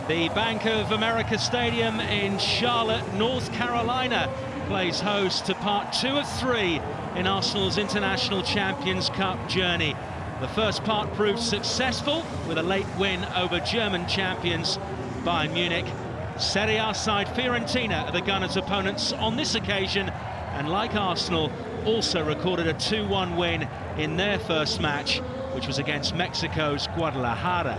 The Bank of America Stadium in Charlotte, North Carolina, plays host to part 2 of 3 in Arsenal's International Champions Cup journey. The first part proved successful with a late win over German champions Bayern Munich. Serie A side Fiorentina are the Gunners' opponents on this occasion, and like Arsenal, also recorded a 2-1 win in their first match, which was against Mexico's Guadalajara.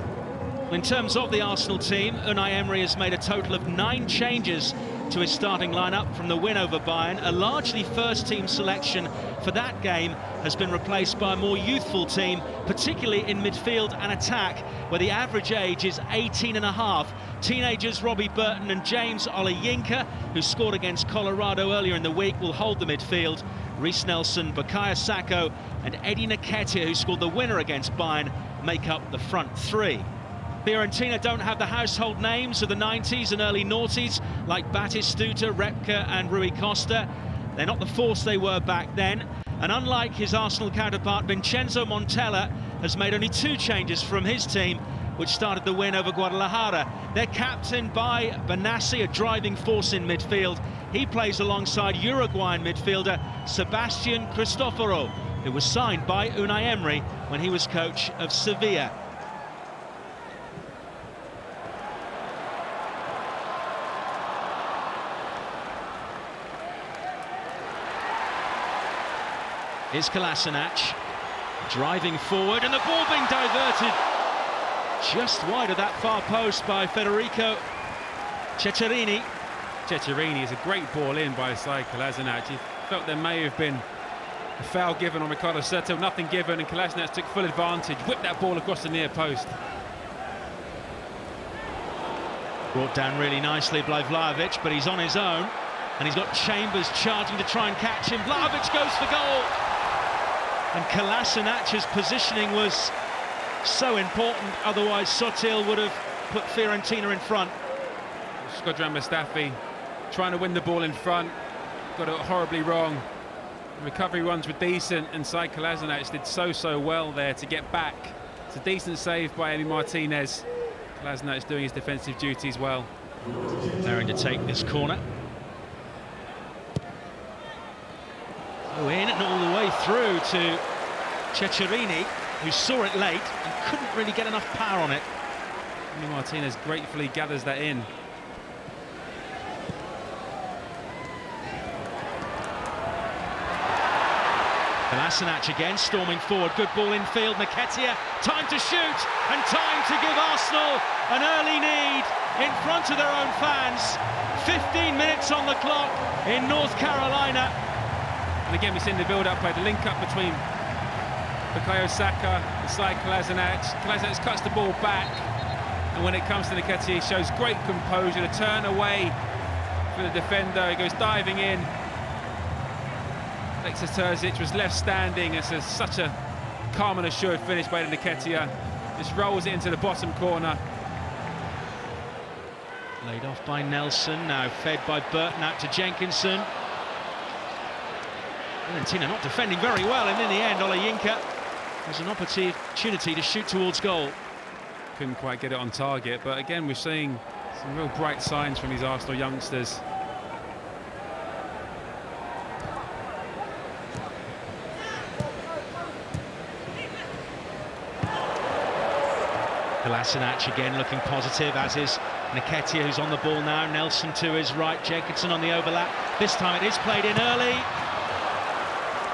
In terms of the Arsenal team, Unai Emery has made a total of 9 changes to his starting lineup from the win over Bayern. A largely first-team selection for that game has been replaced by a more youthful team, particularly in midfield and attack, where the average age is 18.5. Teenagers Robbie Burton and James Olayinka, who scored against Colorado earlier in the week, will hold the midfield. Reiss Nelson, Bukayo Saka and Eddie Nketiah, who scored the winner against Bayern, make up the front 3. Fiorentina don't have the household names of the 90s and early noughties like Batistuta, Repka and Rui Costa. They're not the force they were back then. And unlike his Arsenal counterpart, Vincenzo Montella has made only 2 changes from his team, which started the win over Guadalajara. They're captained by Benassi, a driving force in midfield. He plays alongside Uruguayan midfielder Sebastian Cristoforo, who was signed by Unai Emery when he was coach of Sevilla. Here's Kolasinac, driving forward, and the ball being diverted just wide of that far post by Federico Cecherini. Cecherini is a great ball in by side Kolasinac. He felt there may have been a foul given on Ricardo Soto, nothing given, and Kolasinac took full advantage, whipped that ball across the near post. Brought down really nicely by Vlahovic, but he's on his own, and he's got Chambers charging to try and catch him. Vlahovic goes for goal! And Kolasinac's positioning was so important, otherwise Sotil would have put Fiorentina in front. Shkodran Mustafi trying to win the ball in front, got it horribly wrong. The recovery runs were decent, and Said Kolasinac did so well there to get back. It's a decent save by Emi Martinez. Kolasinac doing his defensive duties well. Daring to take this corner. Oh, in and all the way through to Cecherini, who saw it late and couldn't really get enough power on it. Emi Martinez gratefully gathers that in. Kolasinac again, storming forward, good ball infield, Nketiah, time to shoot, and time to give Arsenal an early lead in front of their own fans. 15 minutes on the clock in North Carolina. And again, we've seen the build-up play, the link-up between Bukayo Saka and Said Kolasinac. Kolasinac cuts the ball back, and when it comes to Nketiah, he shows great composure to turn away for the defender. He goes diving in. Alexis Terzic was left standing. It's such a calm and assured finish by Nketiah. Just rolls it into the bottom corner. Laid off by Nelson, now fed by Burton out to Jenkinson. Fiorentina not defending very well, and in the end Olayinka has an opportunity to shoot towards goal. Couldn't quite get it on target, but again we're seeing some real bright signs from these Arsenal youngsters. Kolasinac again looking positive, as is Nketiah, who's on the ball now. Nelson to his right, Jenkinson on the overlap. This time it is played in early.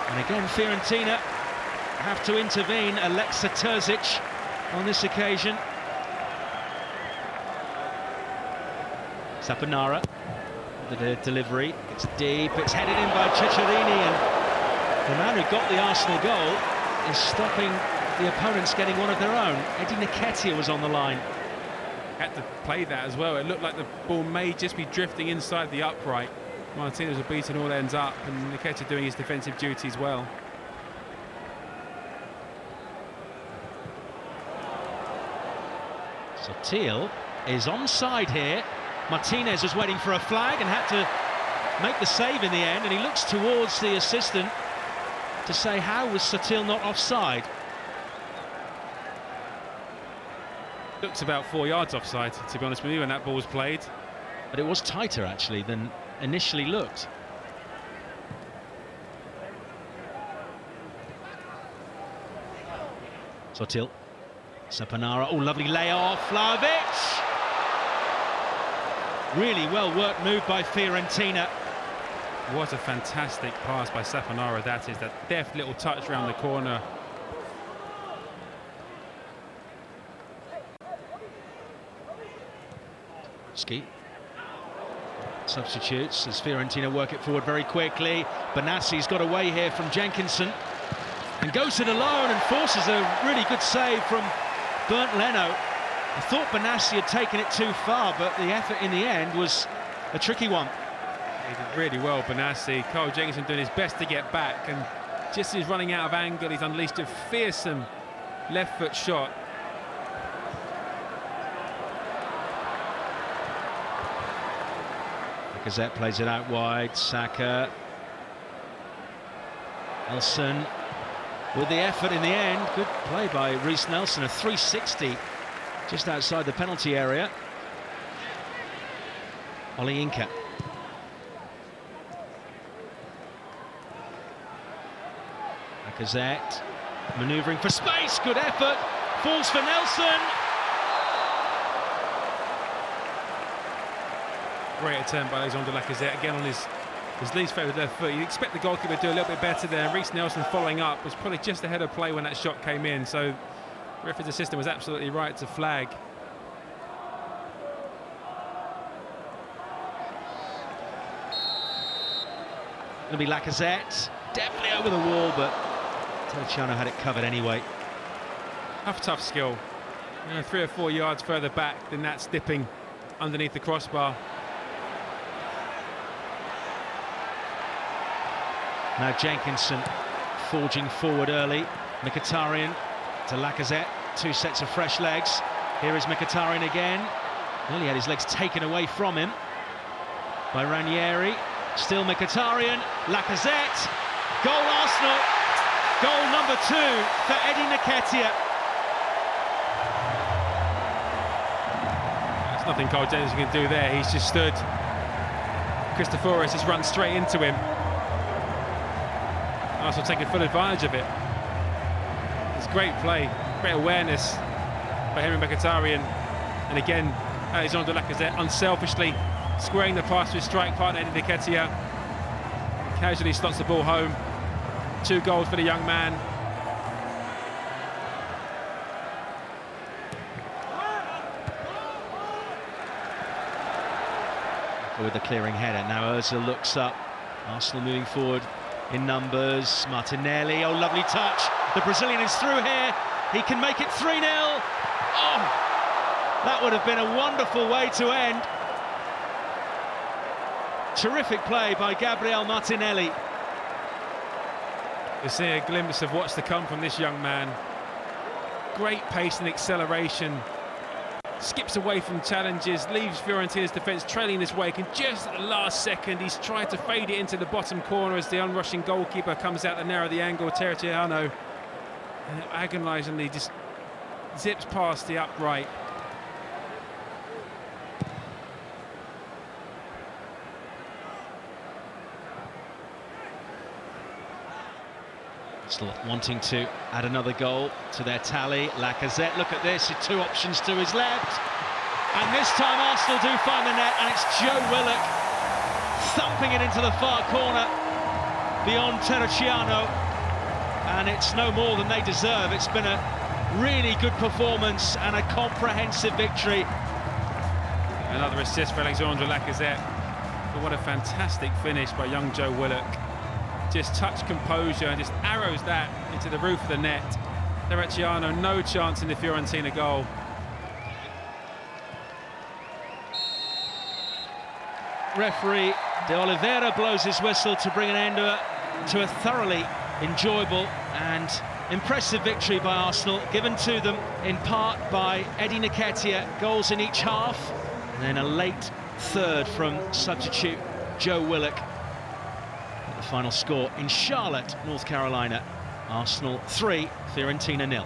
And again, Fiorentina have to intervene. Alexis Terzic on this occasion. Saponara, the delivery, it's deep, it's headed in by Cecherini, and the man who got the Arsenal goal is stopping the opponents getting one of their own. Eddie Nketiah was on the line. Had to play that as well. It looked like the ball may just be drifting inside the upright. Martinez was beaten all ends up, and Nketiah doing his defensive duties well. Sotil is onside here. Martinez was waiting for a flag and had to make the save in the end, and he looks towards the assistant to say, how was Sotil not offside? Looks about 4 yards offside, to be honest with you, when that ball was played. But it was tighter, actually, than initially looked. Sotil. Saponara. Oh, lovely layoff. Vlahovic. Really well worked move by Fiorentina. What a fantastic pass by Saponara that is. That deft little touch around the corner. Ski. Substitutes as Fiorentina work it forward very quickly. Benassi's got away here from Jenkinson and goes it alone and forces a really good save from Bernd Leno. I thought Benassi had taken it too far, but the effort in the end was a tricky one. He did really well, Benassi. Carl Jenkinson doing his best to get back, and just as he's running out of angle, he's unleashed a fearsome left foot shot. Lacazette plays it out wide. Xhaka. Nelson with the effort in the end. Good play by Reiss Nelson, a 360 just outside the penalty area. Olayinka. Lacazette manoeuvring for space. Good effort. Falls for Nelson. Great attempt by Alexandre Lacazette, again on his least favoured left foot. You'd expect the goalkeeper to do a little bit better there. Reiss Nelson following up was probably just ahead of play when that shot came in, so the referee's assistant was absolutely right to flag. It'll be Lacazette, definitely over the wall, but Terracciano had it covered anyway. Tough skill. 3 or 4 yards further back than that's dipping underneath the crossbar. Now Jenkinson forging forward early. Mkhitaryan to Lacazette. 2 sets of fresh legs. Here is Mkhitaryan again. Nearly had his legs taken away from him by Ranieri. Still Mkhitaryan. Lacazette. Goal Arsenal. Goal number 2 for Eddie Nketiah. There's nothing Carl Jenkinson can do there. He's just stood. Christopoulos has run straight into him. Arsenal taking full advantage of it. It's great play, great awareness by Henrikh Mkhitaryan, and again Alexandre Lacazette unselfishly squaring the pass to his strike partner Nketiah. Casually slots the ball home. 2 goals for the young man. With the clearing header, now Ozil looks up. Arsenal moving forward in numbers. Martinelli, oh, lovely touch. The Brazilian is through here. He can make it 3-0. Oh, that would have been a wonderful way to end. Terrific play by Gabriel Martinelli. We're seeing a glimpse of what's to come from this young man. Great pace and acceleration. Skips away from challenges, leaves Fiorentina's defence trailing this wake, and just at the last second he's tried to fade it into the bottom corner as the unrushing goalkeeper comes out to narrow the angle. Terracciano agonisingly just zips past the upright. Still wanting to add another goal to their tally. Lacazette, look at this, 2 options to his left. And this time Arsenal do find the net, and it's Joe Willock thumping it into the far corner beyond Terracciano. And it's no more than they deserve. It's been a really good performance and a comprehensive victory. Another assist for Alexandre Lacazette. But what a fantastic finish by young Joe Willock. Just touch composure and just arrows that into the roof of the net. Terracciano no chance in the Fiorentina goal. Referee De Oliveira blows his whistle to bring an end to a thoroughly enjoyable and impressive victory by Arsenal, given to them in part by Eddie Nketiah, goals in each half, and then a late third from substitute Joe Willock. The final score in Charlotte, North Carolina. Arsenal 3, Fiorentina 0.